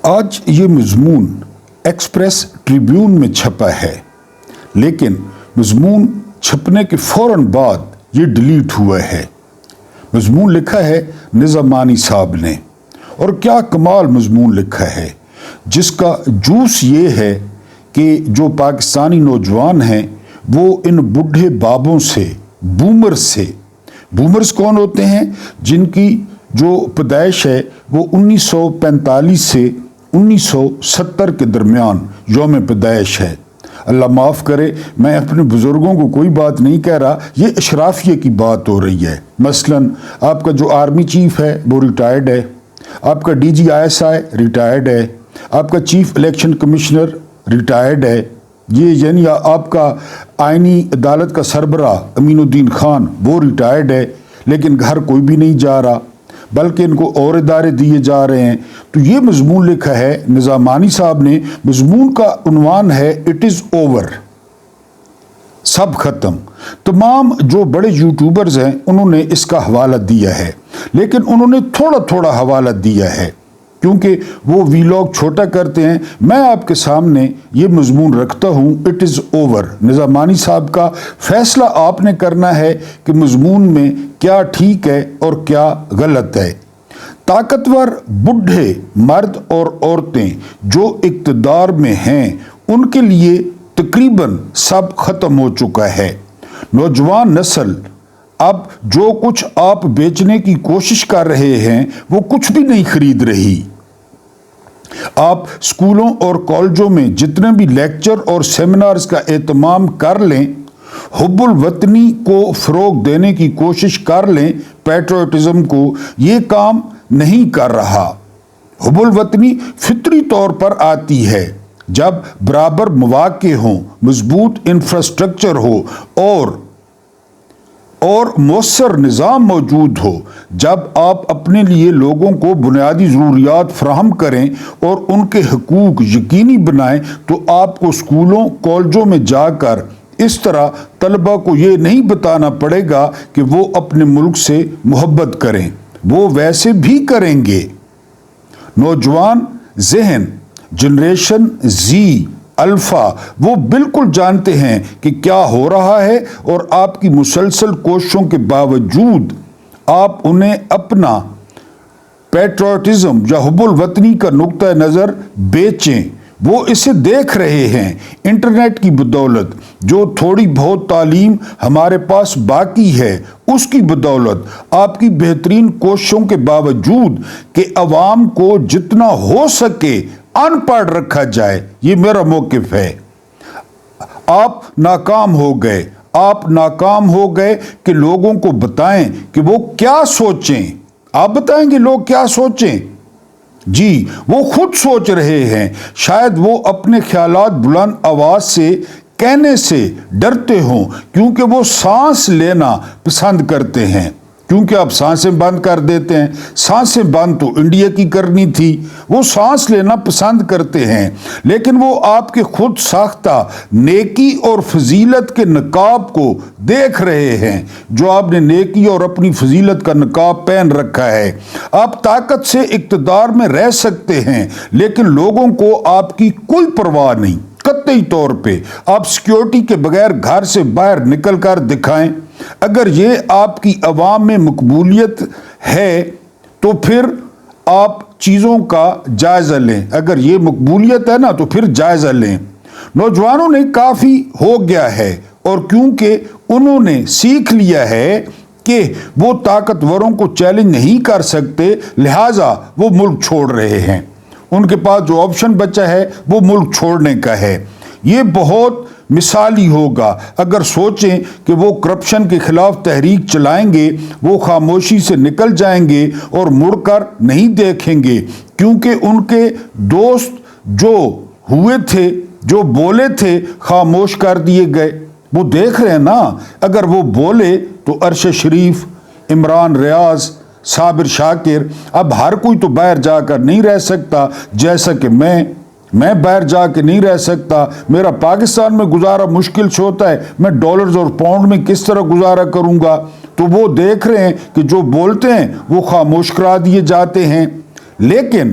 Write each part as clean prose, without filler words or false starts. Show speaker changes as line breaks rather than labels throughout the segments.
آج یہ مضمون ایکسپریس ٹریبیون میں چھپا ہے، لیکن مضمون چھپنے کے فوراً بعد یہ ڈیلیٹ ہوا ہے۔ مضمون لکھا ہے نظامانی صاحب نے، اور کیا کمال مضمون لکھا ہے، جس کا جوس یہ ہے کہ جو پاکستانی نوجوان ہیں وہ ان بڈھے بابوں سے، بومرز کون ہوتے ہیں؟ جن کی جو پیدائش ہے وہ 1945 سے 1970 کے درمیان یوم پیدائش ہے۔ اللہ معاف کرے، میں اپنے بزرگوں کو کوئی بات نہیں کہہ رہا، یہ اشرافیہ کی بات ہو رہی ہے۔ مثلاً آپ کا جو آرمی چیف ہے وہ ریٹائرڈ ہے، آپ کا DGISI ریٹائرڈ ہے، آپ کا چیف الیکشن کمشنر ریٹائرڈ ہے، یہ یعنی آپ کا آئینی عدالت کا سربراہ امین الدین خان وہ ریٹائرڈ ہے، لیکن گھر کوئی بھی نہیں جا رہا، بلکہ ان کو اور ادارے دیے جا رہے ہیں۔ تو یہ مضمون لکھا ہے نظامانی صاحب نے، مضمون کا عنوان ہے اٹ از اوور، سب ختم۔ تمام جو بڑے یوٹیوبرز ہیں انہوں نے اس کا حوالہ دیا ہے، لیکن انہوں نے تھوڑا تھوڑا حوالہ دیا ہے کیونکہ وہ ویلاگ چھوٹا کرتے ہیں۔ میں آپ کے سامنے یہ مضمون رکھتا ہوں اٹ از اوور۔ نظامانی صاحب کا فیصلہ آپ نے کرنا ہے کہ مضمون میں کیا ٹھیک ہے اور کیا غلط ہے۔ طاقتور بڈھے مرد اور عورتیں جو اقتدار میں ہیں ان کے لیے تقریباً سب ختم ہو چکا ہے۔ نوجوان نسل اب جو کچھ آپ بیچنے کی کوشش کر رہے ہیں وہ کچھ بھی نہیں خرید رہی۔ آپ اسکولوں اور کالجوں میں جتنے بھی لیکچر اور سیمینارز کا اہتمام کر لیں، حب الوطنی کو فروغ دینے کی کوشش کر لیں، پیٹریوٹزم کو، یہ کام نہیں کر رہا۔ حب الوطنی فطری طور پر آتی ہے جب برابر مواقع ہوں، مضبوط انفراسٹرکچر ہو اور مؤثر نظام موجود ہو۔ جب آپ اپنے لیے لوگوں کو بنیادی ضروریات فراہم کریں اور ان کے حقوق یقینی بنائیں، تو آپ کو اسکولوں کالجوں میں جا کر اس طرح طلبہ کو یہ نہیں بتانا پڑے گا کہ وہ اپنے ملک سے محبت کریں، وہ ویسے بھی کریں گے۔ نوجوان ذہن، جنریشن زی، الفا، وہ بالکل جانتے ہیں کہ کیا ہو رہا ہے، اور آپ کی مسلسل کوششوں کے باوجود آپ انہیں اپنا پیٹریوٹزم یا حب الوطنی کا نقطہ نظر بیچیں۔ وہ اسے دیکھ رہے ہیں۔ انٹرنیٹ کی بدولت، جو تھوڑی بہت تعلیم ہمارے پاس باقی ہے، اس کی بدولت آپ کی بہترین کوششوں کے باوجود کہ عوام کو جتنا ہو سکے ان پڑھ رکھا جائے، یہ میرا موقف ہے۔ آپ ناکام ہو گئے کہ لوگوں کو بتائیں کہ وہ کیا سوچیں۔ آپ بتائیں گے لوگ کیا سوچیں؟ جی، وہ خود سوچ رہے ہیں۔ شاید وہ اپنے خیالات بلند آواز سے کہنے سے ڈرتے ہوں، کیونکہ وہ سانس لینا پسند کرتے ہیں۔ کیونکہ آپ سانسیں بند کر دیتے ہیں، سانسیں بند تو انڈیا کی کرنی تھی، وہ سانس لینا پسند کرتے ہیں، لیکن وہ آپ کے خود ساختہ نیکی اور فضیلت کے نقاب کو دیکھ رہے ہیں، جو آپ نے نیکی اور اپنی فضیلت کا نقاب پہن رکھا ہے۔ آپ طاقت سے اقتدار میں رہ سکتے ہیں، لیکن لوگوں کو آپ کی کوئی پرواہ نہیں۔ قطعی طور پہ آپ سیکیورٹی کے بغیر گھر سے باہر نکل کر دکھائیں۔ اگر یہ آپ کی عوام میں مقبولیت ہے تو پھر آپ چیزوں کا جائزہ لیں۔ اگر یہ مقبولیت ہے نا تو پھر جائزہ لیں۔ نوجوانوں نے کافی ہو گیا ہے، اور کیونکہ انہوں نے سیکھ لیا ہے کہ وہ طاقتوروں کو چیلنج نہیں کر سکتے، لہٰذا وہ ملک چھوڑ رہے ہیں۔ ان کے پاس جو آپشن بچا ہے وہ ملک چھوڑنے کا ہے۔ یہ بہت مثالی ہوگا اگر سوچیں کہ وہ کرپشن کے خلاف تحریک چلائیں گے، وہ خاموشی سے نکل جائیں گے اور مڑ کر نہیں دیکھیں گے، کیونکہ ان کے دوست جو ہوئے تھے، جو بولے تھے، خاموش کر دیے گئے۔ وہ دیکھ رہے ہیں نا، اگر وہ بولے تو ارشد شریف، عمران ریاض، صابر شاکر، اب ہر کوئی تو باہر جا کر نہیں رہ سکتا، جیسا کہ میں باہر جا کے نہیں رہ سکتا، میرا پاکستان میں گزارا مشکل سے ہوتا ہے، میں ڈالرز اور پاؤنڈ میں کس طرح گزارا کروں گا؟ تو وہ دیکھ رہے ہیں کہ جو بولتے ہیں وہ خاموش کرا دیے جاتے ہیں۔ لیکن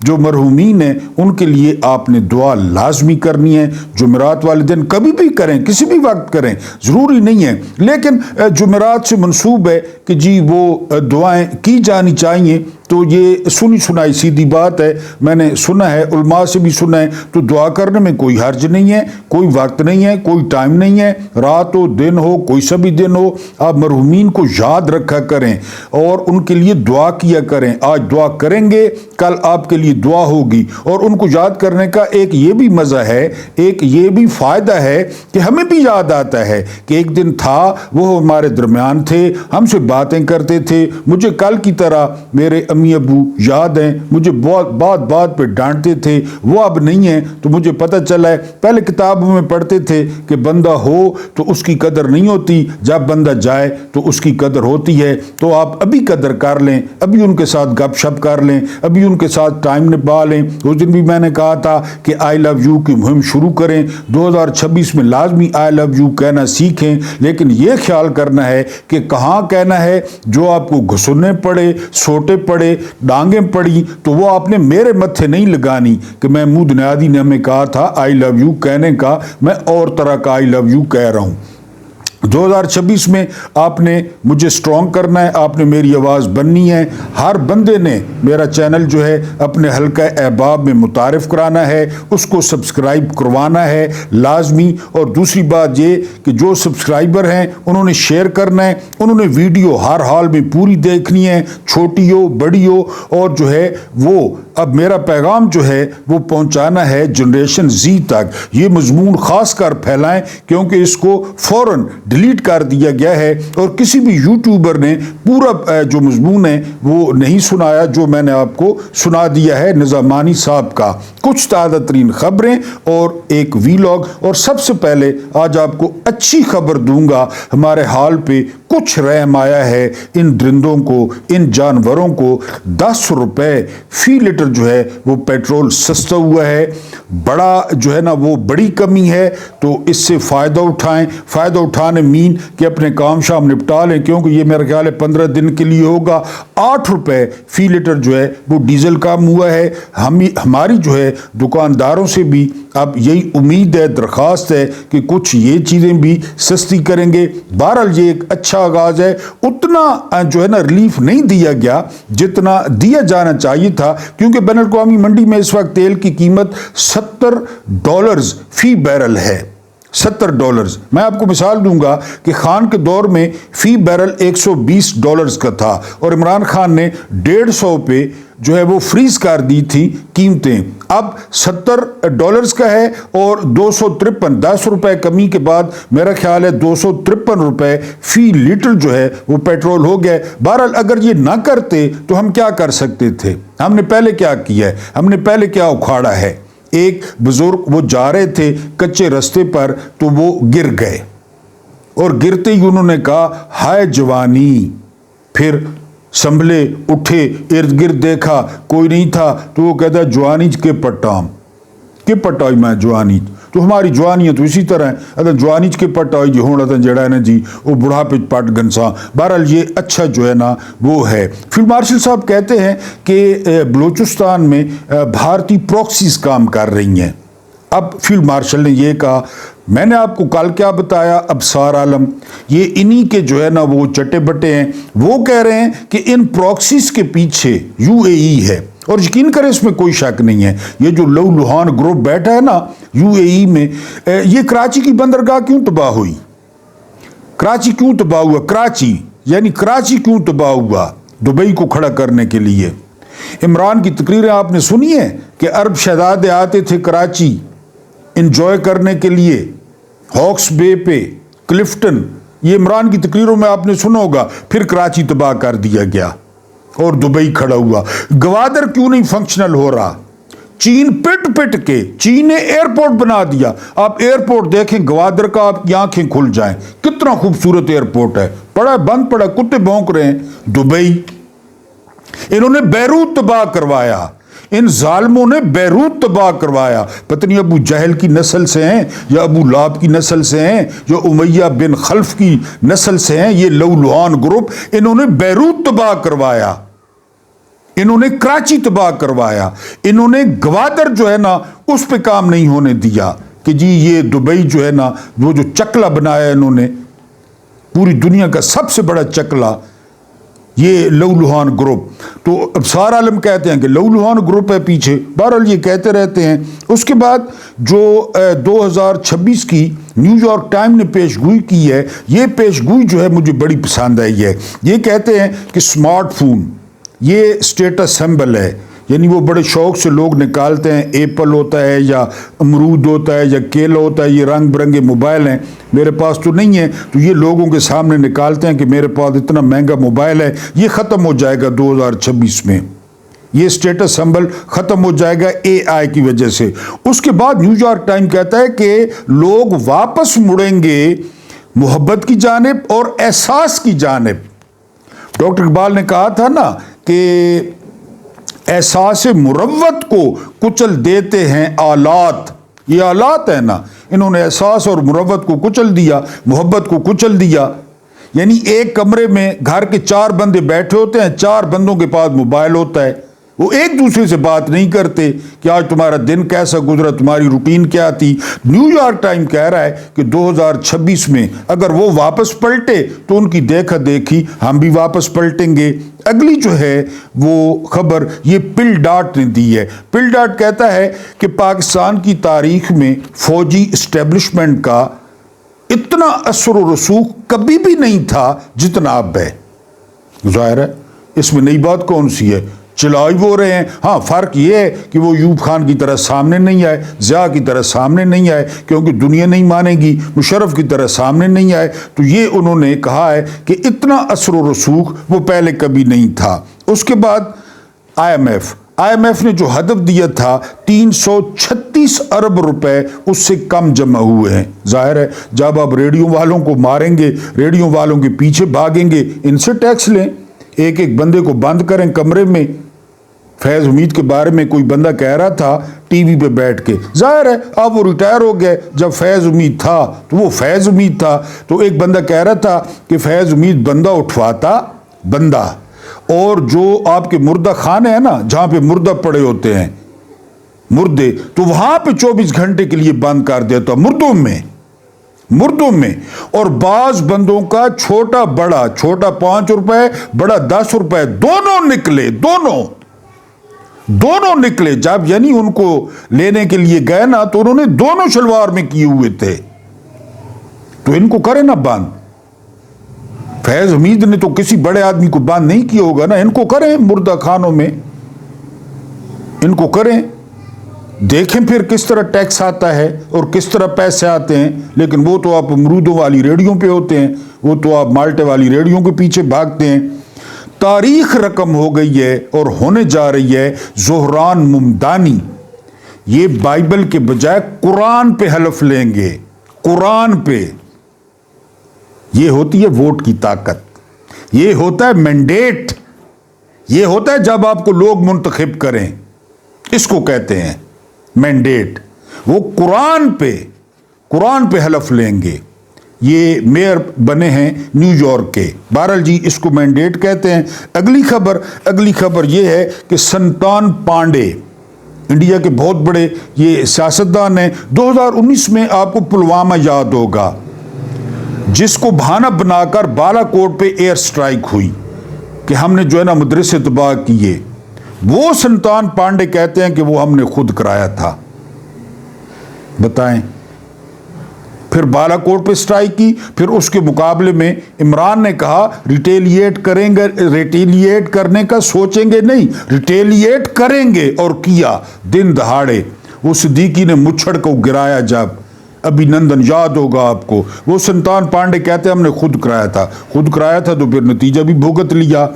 جو مرحومین ہیں ان کے لیے آپ نے دعا لازمی کرنی ہے۔ جمعرات والے دن کبھی بھی کریں، کسی بھی وقت کریں، ضروری نہیں ہے، لیکن جمعرات سے منسوب ہے کہ جی وہ دعائیں کی جانی چاہیے، تو یہ سنی سنائی سیدھی بات ہے، میں نے سنا ہے، علماء سے بھی سنا ہے، تو دعا کرنے میں کوئی حرج نہیں ہے، کوئی وقت نہیں ہے، کوئی ٹائم نہیں ہے، رات ہو دن ہو کوئی سا بھی دن ہو، آپ مرحومین کو یاد رکھا کریں اور ان کے لیے دعا کیا کریں۔ آج دعا کریں گے، کل آپ کے لیے دعا ہوگی، اور ان کو یاد کرنے کا ایک یہ بھی مزہ ہے، ایک یہ بھی فائدہ ہے کہ ہمیں بھی یاد آتا ہے کہ ایک دن تھا، وہ ہمارے درمیان تھے، ہم سے باتیں کرتے تھے، مجھے کل کی طرح میرے امی ابو یاد ہیں، مجھے بات بات پہ ڈانٹتے تھے، وہ اب نہیں ہیں، تو مجھے پتہ چلا ہے پہلے کتابوں میں پڑھتے تھے کہ بندہ ہو تو اس کی قدر نہیں ہوتی، جب بندہ جائے تو اس کی قدر ہوتی ہے۔ تو آپ ابھی قدر کر لیں، ابھی ان کے ساتھ گپ شپ کر لیں، ابھی ان کے ساتھ ٹائم نبھا لیں۔ اس دن بھی میں نے کہا تھا کہ آئی لو یو کی مہم شروع کریں، 2026 میں لازمی آئی لو یو کہنا سیکھیں، لیکن یہ خیال کرنا ہے کہ کہاں کہنا ہے، جو آپ کو گھسنے پڑے، سوٹے پڑے، ڈانگیں پڑی، تو وہ آپ نے میرے متھے نہیں لگانی کہ محمود نیادی نے ہمیں کہا تھا آئی لو یو کہنے کا، میں اور طرح کا آئی لو یو کہہ رہا ہوں۔ 2026 میں آپ نے مجھے سٹرونگ کرنا ہے، آپ نے میری آواز بننی ہے، ہر بندے نے میرا چینل جو ہے اپنے حلقہ احباب میں متعارف کرانا ہے، اس کو سبسکرائب کروانا ہے لازمی، اور دوسری بات یہ کہ جو سبسکرائبر ہیں انہوں نے شیئر کرنا ہے، انہوں نے ویڈیو ہر حال میں پوری دیکھنی ہے، چھوٹی ہو بڑی ہو، اور جو ہے وہ اب میرا پیغام جو ہے وہ پہنچانا ہے جنریشن زی تک۔ یہ مضمون خاص کر پھیلائیں کیونکہ اس کو فوراً ڈیلیٹ کر دیا گیا ہے، اور کسی بھی یوٹیوبر نے پورا جو مضمون ہے وہ نہیں سنایا جو میں نے آپ کو سنا دیا ہے نظامانی صاحب کا۔ کچھ تازہ ترین خبریں اور ایک ویلاگ، اور سب سے پہلے آج آپ کو اچھی خبر دوں گا، ہمارے حال پہ کچھ رحم آیا ہے، ان درندوں کو، ان جانوروں کو 10 روپے فی لیٹر جو ہے وہ پیٹرول سستا ہوا ہے، بڑا جو ہے نا وہ بڑی کمی ہے، تو اس سے فائدہ اٹھائیں۔ فائدہ اٹھانے مین کہ اپنے کام شام نپٹا لیں، کیونکہ یہ میرا خیال ہے 15 دن کے لیے ہوگا۔ 8 روپے فی لیٹر جو ہے وہ ڈیزل کام ہوا ہے۔ ہماری جو ہے دکانداروں سے بھی اب یہی امید ہے، درخواست ہے کہ کچھ یہ چیزیں بھی سستی کریں گے۔ بہرحال یہ ایک اچھا آغاز ہے، اتنا جو ہے نا ریلیف نہیں دیا گیا جتنا دیا جانا چاہیے تھا، کیونکہ بین الاقوامی منڈی میں اس وقت تیل کی قیمت $70 فی بیرل ہے۔ $70۔ میں آپ کو مثال دوں گا کہ خان کے دور میں فی بیرل $120 کا تھا، اور عمران خان نے $150 پہ جو ہے وہ فریز کر دی تھی قیمتیں، اب $70 کا ہے، اور 253 10 روپے کمی کے بعد میرا خیال ہے 253 روپے فی لیٹر جو ہے وہ پیٹرول ہو گیا۔ بہرحال اگر یہ نہ کرتے تو ہم کیا کر سکتے تھے؟ ہم نے پہلے کیا کیا ہے؟ ہم نے پہلے کیا اکھاڑا ہے؟ ایک بزرگ وہ جا رہے تھے کچے رستے پر، تو وہ گر گئے، اور گرتے ہی انہوں نے کہا ہائے جوانی، پھر سنبھلے، اٹھے، ارد گرد دیکھا کوئی نہیں تھا، تو وہ کہتا جوانی کے پٹام کہ پٹائی میں جوانی، تو ہماری جوانی ہے تو اسی طرح ہے، اگر جوانی کے پٹائی جی ہونا تھا جڑا ہے نا جی وہ بڑھاپے پٹ گنسا۔ بہرحال یہ اچھا جو ہے نا وہ ہے۔ فیلڈ مارشل صاحب کہتے ہیں کہ بلوچستان میں بھارتی پروکسیز کام کر رہی ہیں۔ اب فیلڈ مارشل نے یہ کہا، میں نے آپ کو کل کیا بتایا، ابصار عالم یہ انہی کے جو ہے نا وہ چٹے بٹے ہیں، وہ کہہ رہے ہیں کہ ان پروکسیز کے پیچھے UAE ہے، اور یقین کریں اس میں کوئی شک نہیں ہے۔ یہ جو لو لوہان گروپ بیٹھا ہے نا UAE میں، یہ کراچی کی بندرگاہ کیوں تباہ ہوئی؟ کراچی کیوں تباہ ہوا؟ کراچی کیوں تباہ ہوا؟ دبئی کو کھڑا کرنے کے لیے۔ عمران کی تقریریں آپ نے سنی ہیں کہ عرب شہزادے آتے تھے کراچی انجوائے کرنے کے لیے، ہاکس بے پہ، کلفٹن، یہ عمران کی تقریروں میں آپ نے سنا ہوگا۔ پھر کراچی تباہ کر دیا گیا اور دبئی کھڑا ہوا۔ گوادر کیوں نہیں فنکشنل ہو رہا؟ چین پٹ کے چین نے ایئرپورٹ بنا دیا۔ آپ ایئرپورٹ دیکھیں گوادر کا، آپ کی آنکھیں کھل جائیں، کتنا خوبصورت ایئرپورٹ ہے، پڑا بند پڑا، کتے بھونک رہے ہیں۔ دبئی، انہوں نے بیروت تباہ کروایا، ان ظالموں نے بیروت تباہ کروایا۔ پتہ نہیں ابو جہل کی نسل سے ہیں یا ابو لہب کی نسل سے ہیں یا امیہ بن خلف کی نسل سے ہیں، یہ لو لوہان گروپ، انہوں نے بیروت تباہ کروایا۔ انہوں نے کراچی تباہ کروایا، انہوں نے گوادر جو ہے نا اس پہ کام نہیں ہونے دیا کہ جی یہ دبئی جو ہے نا وہ جو چکلا بنایا انہوں نے، پوری دنیا کا سب سے بڑا چکلا یہ لہولہان گروپ، تو اب سارا عالم کہتے ہیں کہ لہولہان گروپ ہے پیچھے، بہرحال یہ کہتے رہتے ہیں۔ اس کے بعد جو 2026 کی نیو یارک ٹائم نے پیش گوئی کی ہے، یہ پیش گوئی جو ہے مجھے بڑی پسند آئی ہے۔ یہ کہتے ہیں کہ سمارٹ فون یہ اسٹیٹس سمبل ہے، یعنی وہ بڑے شوق سے لوگ نکالتے ہیں، ایپل ہوتا ہے یا امرود ہوتا ہے یا کیلا ہوتا ہے، یہ رنگ برنگے موبائل ہیں، میرے پاس تو نہیں ہے، تو یہ لوگوں کے سامنے نکالتے ہیں کہ میرے پاس اتنا مہنگا موبائل ہے، یہ ختم ہو جائے گا 2026 میں، یہ سٹیٹس سمبل ختم ہو جائے گا اے آئی کی وجہ سے۔ اس کے بعد نیو یارک ٹائم کہتا ہے کہ لوگ واپس مڑیں گے محبت کی جانب اور احساس کی جانب۔ ڈاکٹر اقبال نے کہا تھا نا کہ احساس مروت کو کچل دیتے ہیں آلات، یہ آلات ہے نا، انہوں نے احساس اور مروت کو کچل دیا، محبت کو کچل دیا۔ یعنی ایک کمرے میں گھر کے 4 بندے بیٹھے ہوتے ہیں، 4 بندوں کے پاس موبائل ہوتا ہے، وہ ایک دوسرے سے بات نہیں کرتے کہ آج تمہارا دن کیسا گزرا، تمہاری روٹین کیا تھی۔ نیو یارک ٹائم کہہ رہا ہے کہ 2026 میں اگر وہ واپس پلٹے تو ان کی دیکھا دیکھی ہم بھی واپس پلٹیں گے۔ اگلی جو ہے وہ خبر یہ پل ڈاٹ نے دی ہے۔ پل ڈاٹ کہتا ہے کہ پاکستان کی تاریخ میں فوجی اسٹیبلشمنٹ کا اتنا اثر و رسوخ کبھی بھی نہیں تھا جتنا اب ہے۔ ظاہر ہے اس میں نئی بات کون سی ہے، چلائی وہ رہے ہیں۔ ہاں فرق یہ ہے کہ وہ ایوب خان کی طرح سامنے نہیں آئے، ضیاء کی طرح سامنے نہیں آئے کیونکہ دنیا نہیں مانے گی، مشرف کی طرح سامنے نہیں آئے، تو یہ انہوں نے کہا ہے کہ اتنا اثر و رسوخ وہ پہلے کبھی نہیں تھا۔ اس کے بعد آئی ایم ایف نے جو ہدف دیا تھا 336 ارب روپے اس سے کم جمع ہوئے ہیں۔ ظاہر ہے جب آپ ریڈیو والوں کو ماریں گے، ریڈیو والوں کے پیچھے بھاگیں گے، ان سے ٹیکس لیں، ایک ایک بندے کو بند کریں کمرے میں۔ فیض امید کے بارے میں کوئی بندہ کہہ رہا تھا ٹی وی پہ بیٹھ کے، ظاہر ہے اب وہ ریٹائر ہو گئے، جب فیض امید تھا تو وہ فیض امید تھا، تو ایک بندہ کہہ رہا تھا کہ فیض امید بندہ اٹھواتا بندہ، اور جو آپ کے مردہ خانے ہیں نا جہاں پہ مردہ پڑے ہوتے ہیں مردے، تو وہاں پہ 24 گھنٹے کے لیے بند کر دیتا مردوں میں، اور بعض بندوں کا چھوٹا 5 روپے، بڑا 10 روپے، دونوں نکلے جب یعنی ان کو لینے کے لیے گئے نا تو انہوں نے دونوں شلوار میں کیے ہوئے تھے، تو ان کو کرے نا بند۔ فیض حمید نے تو کسی بڑے آدمی کو بند نہیں کیا ہوگا نا، ان کو کریں مردہ خانوں میں، ان کو کریں، دیکھیں پھر کس طرح ٹیکس آتا ہے اور کس طرح پیسے آتے ہیں۔ لیکن وہ تو آپ امرودوں والی ریڑیوں پہ ہوتے ہیں، وہ تو آپ مالٹے والی ریڑیوں کے پیچھے بھاگتے ہیں۔ تاریخ رقم ہو گئی ہے اور ہونے جا رہی ہے زہران ممدانی، یہ بائبل کے بجائے قرآن پہ حلف لیں گے، قرآن پہ۔ یہ ہوتی ہے ووٹ کی طاقت، یہ ہوتا ہے مینڈیٹ، یہ ہوتا ہے جب آپ کو لوگ منتخب کریں، اس کو کہتے ہیں مینڈیٹ۔ وہ قرآن پہ حلف لیں گے، یہ میئر بنے ہیں نیو یارک کے، بہرحال جی اس کو مینڈیٹ کہتے ہیں۔ اگلی خبر یہ ہے کہ سنتان پانڈے انڈیا کے بہت بڑے یہ سیاستدان ہیں۔ 2019 میں آپ کو پلوامہ یاد ہوگا، جس کو بہانہ بنا کر بالا کوٹ پہ ایئر سٹرائک ہوئی کہ ہم نے جو ہے نا مدرسے تباہ کیے، وہ سنتان پانڈے کہتے ہیں کہ وہ ہم نے خود کرایا تھا۔ بتائیں، پھر بالا کوٹ پہ سٹرائک کی، پھر اس کے مقابلے میں عمران نے کہا ریٹیلیٹ کریں گے، ریٹیلیٹ کرنے کا سوچیں گے نہیں، ریٹیلیٹ کریں گے، اور کیا دن دہاڑے۔ وہ صدیقی نے مچھڑ کو گرایا، جب ابھی نندن یاد ہوگا آپ کو، وہ سنتان پانڈے کہتے ہیں ہم نے خود کرایا تھا تو پھر نتیجہ بھی بھگت لیا۔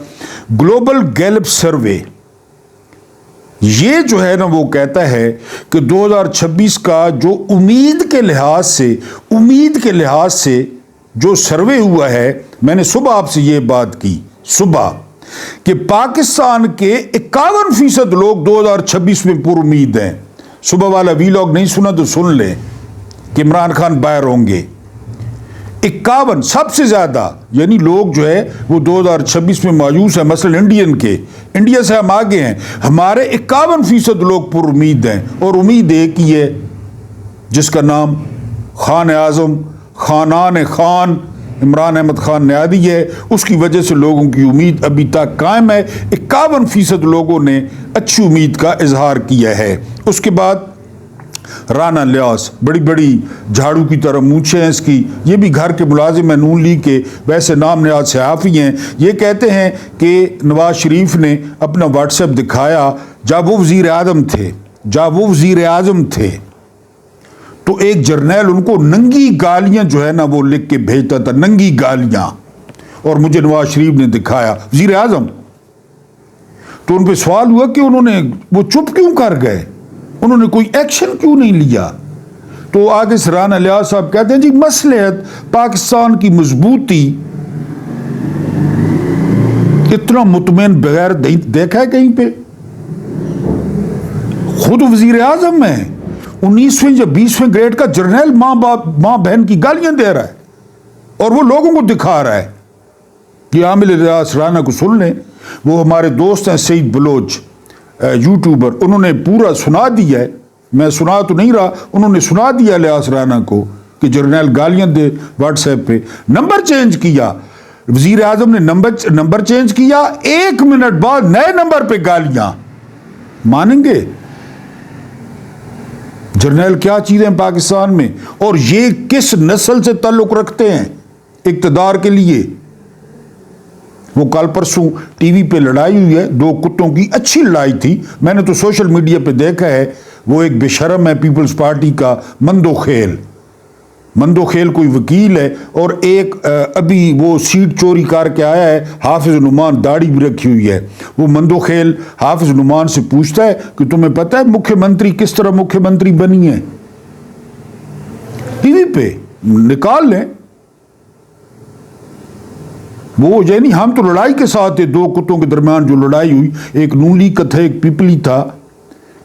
گلوبل گیلپ سروے یہ جو ہے نا وہ کہتا ہے کہ 2026 کا جو امید کے لحاظ سے جو سروے ہوا ہے، میں نے صبح آپ سے یہ بات کی کہ پاکستان کے 51% لوگ 2026 میں پر امید ہیں۔ صبح والا ویلاگ نہیں سنا تو سن لیں کہ عمران خان باہر ہوں گے۔ 51 سب سے زیادہ، یعنی لوگ جو ہے وہ 2026 میں مایوس ہیں، مثلا انڈیا سے ہم آگے ہیں، ہمارے 51% لوگ پر امید ہیں، اور امید ایک ہی ہے جس کا نام خان اعظم خانان خان عمران احمد خان نیادی ہے، اس کی وجہ سے لوگوں کی امید ابھی تک قائم ہے۔ 51% لوگوں نے اچھی امید کا اظہار کیا ہے۔ اس کے بعد رانا لیاس، بڑی بڑی جھاڑو کی طرح مونچھیں ہیں اس کی، یہ بھی گھر کے ملازم ہیں نون لیگ کے، ویسے نام نہاد صحافی ہیں۔ یہ کہتے ہیں کہ نواز شریف نے اپنا واٹس ایپ دکھایا جب وہ وزیر اعظم تھے تو ایک جرنیل ان کو ننگی گالیاں جو ہے نا وہ لکھ کے بھیجتا تھا، ننگی گالیاں، اور مجھے نواز شریف نے دکھایا وزیر اعظم۔ تو ان پہ سوال ہوا کہ انہوں نے وہ چپ کیوں کر گئے، انہوں نے کوئی ایکشن کیوں نہیں لیا؟ تو آگے سے رانا لیاس صاحب کہتے ہیں جی مصلحت پاکستان کی مضبوطی، اتنا مطمئن بغیر دیکھا ہے کہیں پہ؟ خود وزیر اعظم ہے، 19ویں یا 20ویں گریڈ کا جرنیل ماں بہن کی گالیاں دے رہا ہے اور وہ لوگوں کو دکھا رہا ہے۔ یہ عامل ریاض رانا کو سن لیں، وہ ہمارے دوست ہیں سعید بلوچ یوٹیوبر، انہوں نے پورا سنا دیا ہے، میں سنا تو نہیں رہا، انہوں نے سنا دیا لیاس رانا کو کہ جرنیل گالیاں دے واٹس ایپ پہ۔ نمبر چینج کیا وزیر اعظم نے، نمبر چینج کیا، 1 منٹ بعد نئے نمبر پہ گالیاں، مانیں گے؟ جرنیل کیا چیزیں پاکستان میں، اور یہ کس نسل سے تعلق رکھتے ہیں اقتدار کے لیے؟ وہ کل پرسوں ٹی وی پہ لڑائی ہوئی ہے، 2 کتوں کی، اچھی لڑائی تھی، میں نے تو سوشل میڈیا پہ دیکھا ہے۔ وہ ایک بے شرم ہے پیپلز پارٹی کا، مندو خیل کوئی وکیل ہے، اور ایک ابھی وہ سیٹ چوری کر کے آیا ہے، حافظ نعمان، داڑھی بھی رکھی ہوئی ہے۔ وہ مندو خیل حافظ نعمان سے پوچھتا ہے کہ تمہیں پتہ ہے مکھیہ منتری کس طرح مکھیہ منتری بنی ہے؟ ٹی وی پہ نکال لیں۔ وہ یعنی ہم تو لڑائی کے ساتھ تھے، 2 کتوں کے درمیان جو لڑائی ہوئی، ایک نون لیگ کا تھا ایک پیپلی تھا،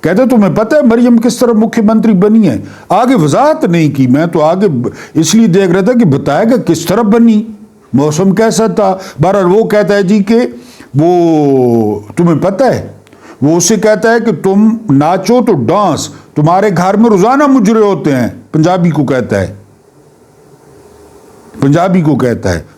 کہتے تمہیں پتہ ہے مریم کس طرح مکھیہ منتری بنی ہے؟ آگے وضاحت نہیں کی، میں تو آگے اس لیے دیکھ رہا تھا کہ بتائے گا کس طرح بنی، موسم کیسا تھا۔ بہرحال وہ کہتا ہے جی کہ وہ تمہیں پتہ ہے، وہ اسے کہتا ہے کہ تم ناچو تو ڈانس، تمہارے گھر میں روزانہ مجرے ہوتے ہیں، پنجابی کو کہتا ہے۔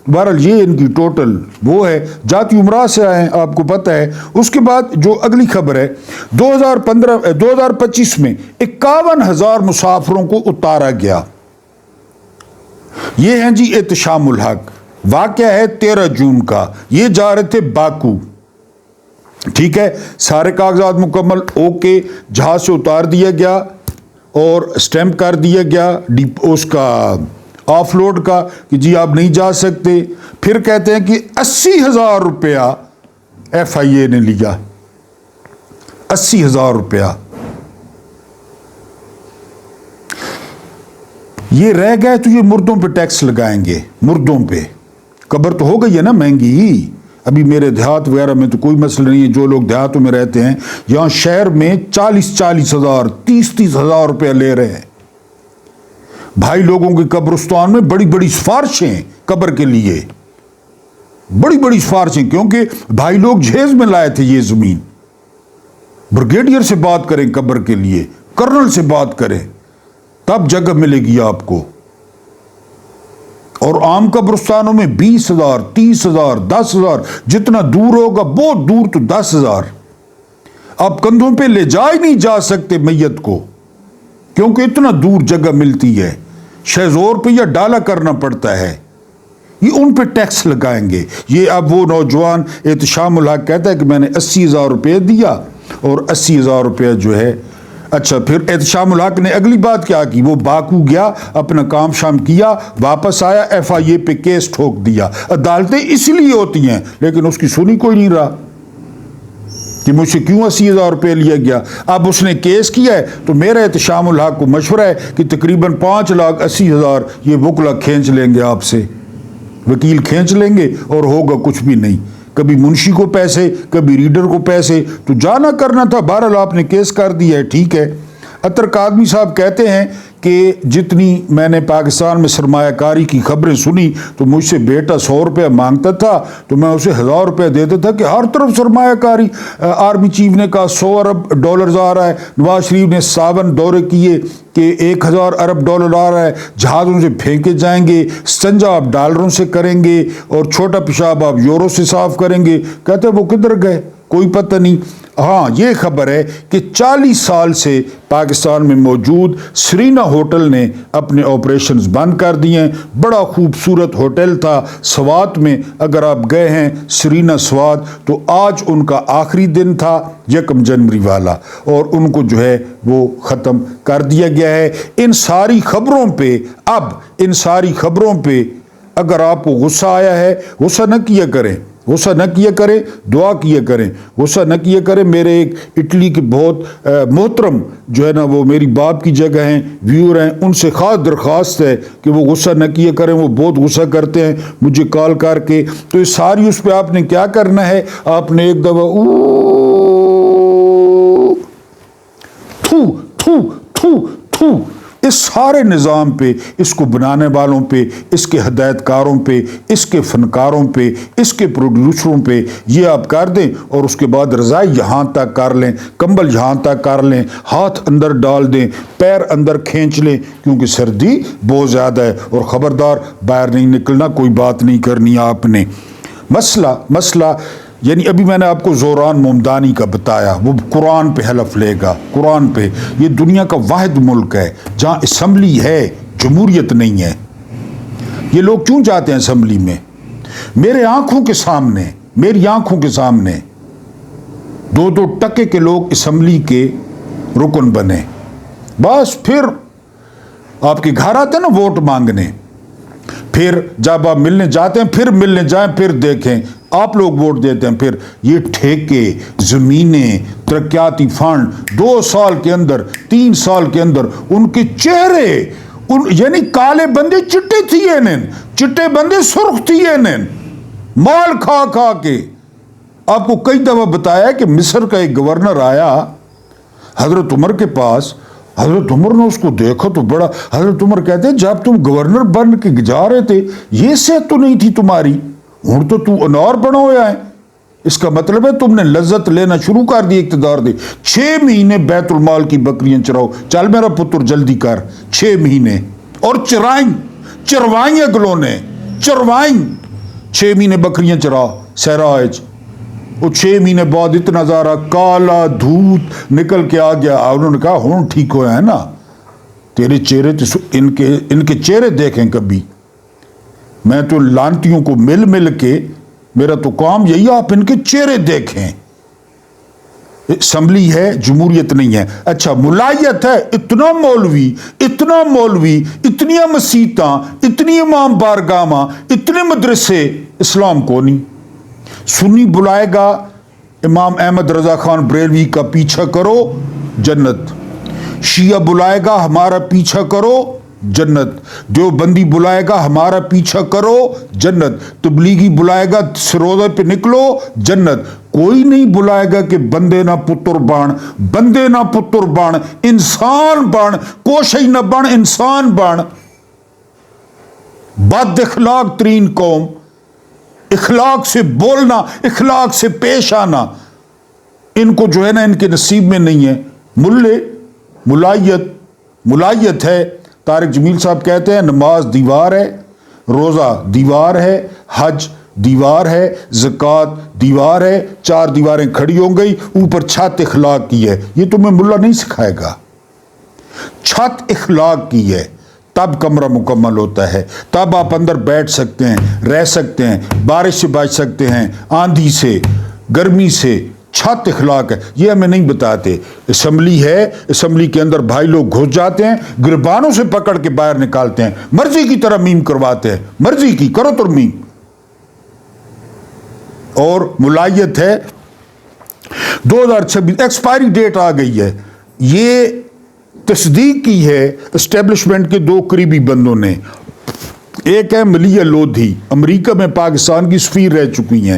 بہرحال یہ ان کی ٹوٹل وہ ہے، جاتی امراء سے آئے ہیں، آپ کو پتہ ہے۔ اس کے بعد جو اگلی خبر ہے، 2025 میں 51,000 مسافروں کو اتارا گیا۔ یہ ہیں جی احتشام الحق، واقعہ ہے 13 جون کا، یہ جا رہے تھے باکو، ٹھیک ہے، سارے کاغذات مکمل اوکے، جہاز سے اتار دیا گیا اور سٹیمپ کر دیا گیا اس کا آف لوڈ کا کہ جی آپ نہیں جا سکتے۔ پھر کہتے ہیں کہ 80,000 روپیہ FIA نے لیا، 80,000 روپیہ۔ یہ رہ گئے تو یہ مردوں پہ ٹیکس لگائیں گے، مردوں پہ۔ قبر تو ہو گئی ہے نا مہنگی ہی، ابھی میرے دیہات وغیرہ میں تو کوئی مسئلہ نہیں ہے، جو لوگ دیہاتوں میں رہتے ہیں، یہاں شہر میں 40,000 30,000 روپیہ لے رہے ہیں۔ بھائی لوگوں کے قبرستان میں بڑی بڑی سفارشیں قبر کے لیے، بڑی بڑی سفارشیں، کیونکہ بھائی لوگ جہیز میں لائے تھے یہ زمین۔ بریگیڈیئر سے بات کریں قبر کے لیے، کرنل سے بات کریں، تب جگہ ملے گی آپ کو۔ اور عام قبرستانوں میں 20,000 30,000 10,000، جتنا دور ہوگا بہت دور تو 10,000۔ آپ کندھوں پہ لے جا ہی نہیں جا سکتے میت کو، کیونکہ اتنا دور جگہ ملتی ہے، شہزور پہ یا ڈالا کرنا پڑتا ہے۔ یہ ان پہ ٹیکس لگائیں گے۔ یہ اب وہ نوجوان احتشام الحق کہتا ہے کہ میں نے 80,000 روپے دیا اور 80,000 روپیہ جو ہے۔ اچھا، پھر احتشام الحق نے اگلی بات کیا کی، وہ باکو گیا، اپنا کام شام کیا، واپس آیا، FIA پہ کیس ٹھوک دیا۔ عدالتیں اس لیے ہوتی ہیں، لیکن اس کی سنی کوئی نہیں رہا کہ مجھ سے کیوں 80,000 روپے لیا گیا۔ اب اس نے کیس کیا ہے تو میرا احتشام الحق کو مشورہ ہے کہ تقریباً 5,80,000 یہ وکلا کھینچ لیں گے آپ سے، وکیل کھینچ لیں گے، اور ہوگا کچھ بھی نہیں، کبھی منشی کو پیسے، کبھی ریڈر کو پیسے، تو جانا کرنا تھا۔ بہرحال آپ نے کیس کر دیا ہے، ٹھیک ہے۔ عطر کاظمی صاحب کہتے ہیں کہ جتنی میں نے پاکستان میں سرمایہ کاری کی خبریں سنی تو مجھ سے بیٹا 100 روپے مانگتا تھا تو میں اسے 1000 روپے دیتا تھا کہ ہر طرف سرمایہ کاری. آرمی چیف نے کہا $100 ارب آ رہا ہے. نواز شریف نے 57 دورے کیے کہ 1000 ارب ڈالر آ رہا ہے. جہازوں سے پھینکے جائیں گے, استنجا آپ ڈالروں سے کریں گے اور چھوٹا پیشاب آپ یورو سے صاف کریں گے. کہتے وہ کدھر گئے کوئی پتہ نہیں. ہاں یہ خبر ہے کہ 40 سال سے پاکستان میں موجود سرینا ہوٹل نے اپنے آپریشنز بند کر دیے ہیں. بڑا خوبصورت ہوٹل تھا سوات میں, اگر آپ گئے ہیں سرینا سوات تو آج ان کا آخری دن تھا 1 جنوری والا, اور ان کو جو ہے وہ ختم کر دیا گیا ہے. ان ساری خبروں پہ اگر آپ کو غصہ آیا ہے, غصہ نہ کیا کریں, دعا کیا کریں. غصہ نہ کیا کریں. میرے ایک اٹلی کے بہت محترم جو ہے نا وہ میری باپ کی جگہ ہیں, ویور ہیں, ان سے خاص درخواست ہے کہ وہ غصہ نہ کیا کریں. وہ بہت غصہ کرتے ہیں مجھے کال کر کے. تو یہ ساری اس پہ آپ نے کیا کرنا ہے, آپ نے ایک دفعہ تھو اس سارے نظام پہ, اس کو بنانے والوں پہ, اس کے ہدایت کاروں پہ, اس کے فنکاروں پہ, اس کے پروڈیوسروں پہ یہ آپ کر دیں, اور اس کے بعد رضائی یہاں تک کر لیں, کمبل یہاں تک کر لیں, ہاتھ اندر ڈال دیں, پیر اندر کھینچ لیں, کیونکہ سردی بہت زیادہ ہے. اور خبردار باہر نہیں نکلنا, کوئی بات نہیں کرنی آپ نے. مسئلہ یعنی ابھی میں نے آپ کو زوران ممدانی کا بتایا, وہ قرآن پہ حلف لے گا, قرآن پہ. یہ دنیا کا واحد ملک ہے جہاں اسمبلی ہے, جمہوریت نہیں ہے. یہ لوگ کیوں جاتے ہیں اسمبلی میں؟ میری آنکھوں کے سامنے 2 ٹکے کے لوگ اسمبلی کے رکن بنے. بس پھر آپ کے گھر آتے ہیں نا ووٹ مانگنے, پھر جب آپ ملنے جاتے ہیں پھر ملنے جائیں, پھر دیکھیں آپ لوگ ووٹ دیتے ہیں. پھر یہ ٹھیکے, زمینیں, ترقیاتی فنڈ 2 سال کے اندر 3 سال کے اندر ان کے چہرے یعنی کالے بندے چٹے تھے, چٹے بندے سرخ تھے, مال کھا کے. آپ کو کئی دفعہ بتایا کہ مصر کا ایک گورنر آیا حضرت عمر کے پاس. حضرت عمر نے اس کو دیکھا تو بڑا, حضرت عمر کہتے ہیں جب تم گورنر بن کے جا رہے تھے یہ صحت تو نہیں تھی تمہاری, ہوں تو انار بنا ہوا ہے. اس کا مطلب ہے تم نے لذت لینا شروع کر دی اقتدار دے. 6 مہینے بیت المال کی بکریاں چراؤ, چل میرا پتر جلدی کر. 6 مہینے اور چروائیں اگلوں نے 6 مہینے بکریاں چرا سہراج. وہ 6 مہینے بعد اتنا زارا کالا دھوت نکل کے آ گیا. انہوں نے کہا ہوں ٹھیک ہوا ہے نا, تیرے چہرے ان کے چہرے دیکھیں کبھی. میں تو لانتیوں کو مل کے, میرا تو کام یہی, آپ ان کے چہرے دیکھیں. اسمبلی ہے, جمہوریت نہیں ہے. اچھا ملائیت ہے, اتنا مولوی, اتنی مسیتاں, اتنی امام بارگاہاں, اتنے مدرسے, اسلام کو نہیں. سنی بلائے گا امام احمد رضا خان بریلوی کا پیچھا کرو, جنت. شیعہ بلائے گا ہمارا پیچھا کرو, جنت. دیوبندی بلائے گا ہمارا پیچھا کرو, جنت. تبلیغی بلائے گا سروزے پہ نکلو, جنت. کوئی نہیں بلائے گا کہ بندے نہ پتر بان, انسان بان, کوشش نہ بان, انسان بان. بد اخلاق ترین قوم, اخلاق سے بولنا, اخلاق سے پیش آنا, ان کو جو ہے نا ان کے نصیب میں نہیں ہے. ملائیت ہے. طارق جمیل صاحب کہتے ہیں نماز دیوار ہے, روزہ دیوار ہے, حج دیوار ہے, زکوٰۃ دیوار ہے. 4 دیواریں کھڑی ہو گئی, اوپر چھت اخلاق کی ہے. یہ تمہیں ملا نہیں سکھائے گا. چھت اخلاق کی ہے, تب کمرہ مکمل ہوتا ہے, تب آپ اندر بیٹھ سکتے ہیں, رہ سکتے ہیں, بارش سے بچ سکتے ہیں, آندھی سے, گرمی سے. چھت اخلاق ہے, یہ ہمیں نہیں بتاتے. اسمبلی ہے, اسمبلی کے اندر بھائی لوگ گھس جاتے ہیں, گربانوں سے پکڑ کے باہر نکالتے ہیں, مرضی کی طرح میم کرواتے ہیں, مرضی کی کرو ترمیم. اور ملائیت ہے 2026 ایکسپائری ڈیٹ آ گئی ہے. یہ تصدیق کی ہے اسٹیبلشمنٹ کے 2 قریبی بندوں نے. ایک ہے ملیہ لودھی, امریکہ میں پاکستان کی سفیر رہ چکی ہیں.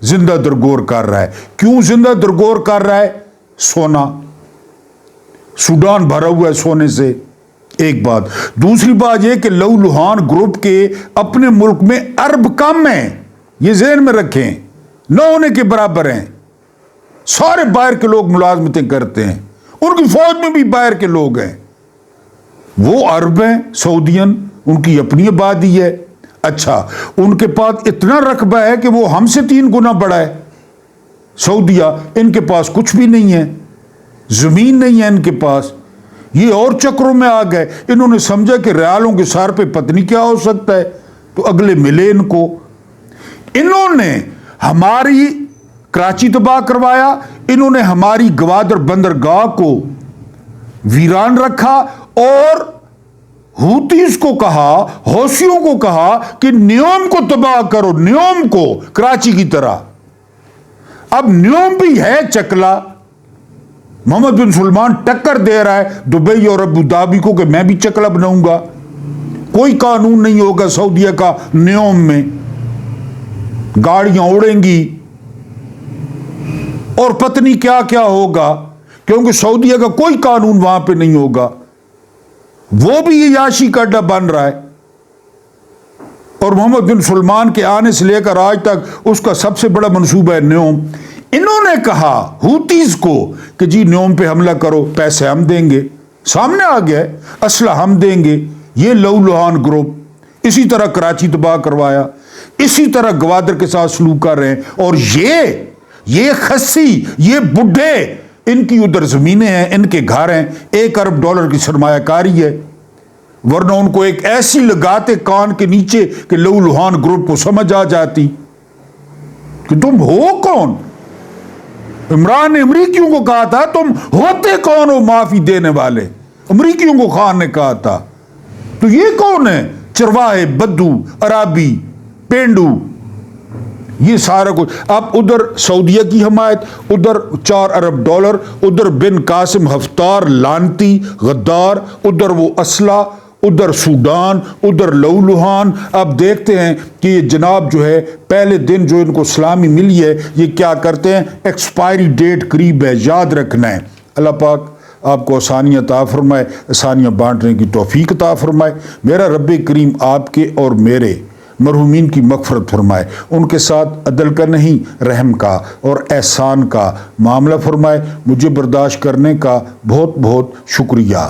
زندہ درگور کر رہا ہے. کیوں زندہ درگور کر رہا ہے؟ سونا. سوڈان بھرا ہوا ہے سونے سے. ایک بات. دوسری بات یہ کہ لہو لہان گروپ کے اپنے ملک میں ارب کم ہیں. یہ ذہن میں رکھیں. نہ ہونے کے برابر ہیں. سارے باہر کے لوگ ملازمتیں کرتے ہیں. ان کی فوج میں بھی باہر کے لوگ ہیں. وہ عرب ہیں سعودین. ان کی اپنی آبادی ہے. اچھا ان کے پاس اتنا رقبہ ہے کہ وہ ہم سے 3 گنا بڑا ہے. سعودیہ ان کے پاس کچھ بھی نہیں ہے. زمین نہیں ہے ان کے پاس. یہ اور چکروں میں آ گئے. انہوں نے سمجھا کہ ریالوں کے سار پہ پتہ کیا ہو سکتا ہے تو اگلے ملے ان کو. انہوں نے ہماری کراچی تباہ کروایا. انہوں نے ہماری گوادر بندرگاہ کو ویران رکھا اور ہوتیز کو کہا, حوثیوں کو کہا کہ نیوم کو تباہ کرو, نیوم کو, کراچی کی طرح. اب نیوم بھی ہے چکلا. محمد بن سلمان ٹکر دے رہا ہے دبئی اور ابو دھابی کو کہ میں بھی چکلا بناؤں گا. کوئی قانون نہیں ہوگا سعودیہ کا نیوم میں. گاڑیاں اڑیں گی اور پتہ نہیں کیا کیا ہوگا, کیونکہ سعودیہ کا کوئی قانون وہاں پہ نہیں ہوگا. وہ بھی یہ یاشی کا اڈا بن رہا ہے. اور محمد بن سلمان کے آنے سے لے کر آج تک اس کا سب سے بڑا منصوبہ ہے نیوم. انہوں نے کہا ہوتیز کو کہ جی نیوم پہ حملہ کرو, پیسے ہم دیں گے. سامنے آ گیا ہے, اسلحہ ہم دیں گے. یہ لہو لہان گروپ اسی طرح کراچی تباہ کروایا, اسی طرح گوادر کے ساتھ سلوک کر رہے ہیں. اور یہ خسی, یہ بڈھے, ان کی ادھر زمینیں ہیں, ان کے گھر ہیں, $1 ارب کی سرمایہ کاری ہے. ورنہ ان کو ایک ایسی لگاتے کان کے نیچے کہ لہو لہان گروپ کو سمجھ آ جاتی کہ تم ہو کون. عمران نے امریکیوں کو کہا تھا تم ہوتے کون ہو معافی دینے والے. امریکیوں کو خان نے کہا تھا. تو یہ کون ہے؟ چرواہے, بدو, عرابی, پینڈو, یہ سارا کچھ. اب ادھر سعودیہ کی حمایت, ادھر $4 ارب, ادھر بن قاسم حفتار لانتی غدار, ادھر وہ اسلحہ, ادھر سوڈان, ادھر لہو لہان. اب دیکھتے ہیں کہ یہ جناب جو ہے پہلے دن جو ان کو سلامی ملی ہے یہ کیا کرتے ہیں. ایکسپائری ڈیٹ قریب ہے, یاد رکھنا ہے. اللہ پاک آپ کو آسانیاں عطا فرمائے, آسانیاں بانٹنے کی توفیق عطا فرمائے. میرا رب کریم آپ کے اور میرے مرحومین کی مغفرت فرمائے. ان کے ساتھ عدل کا نہیں رحم کا اور احسان کا معاملہ فرمائے. مجھے برداشت کرنے کا بہت بہت شکریہ.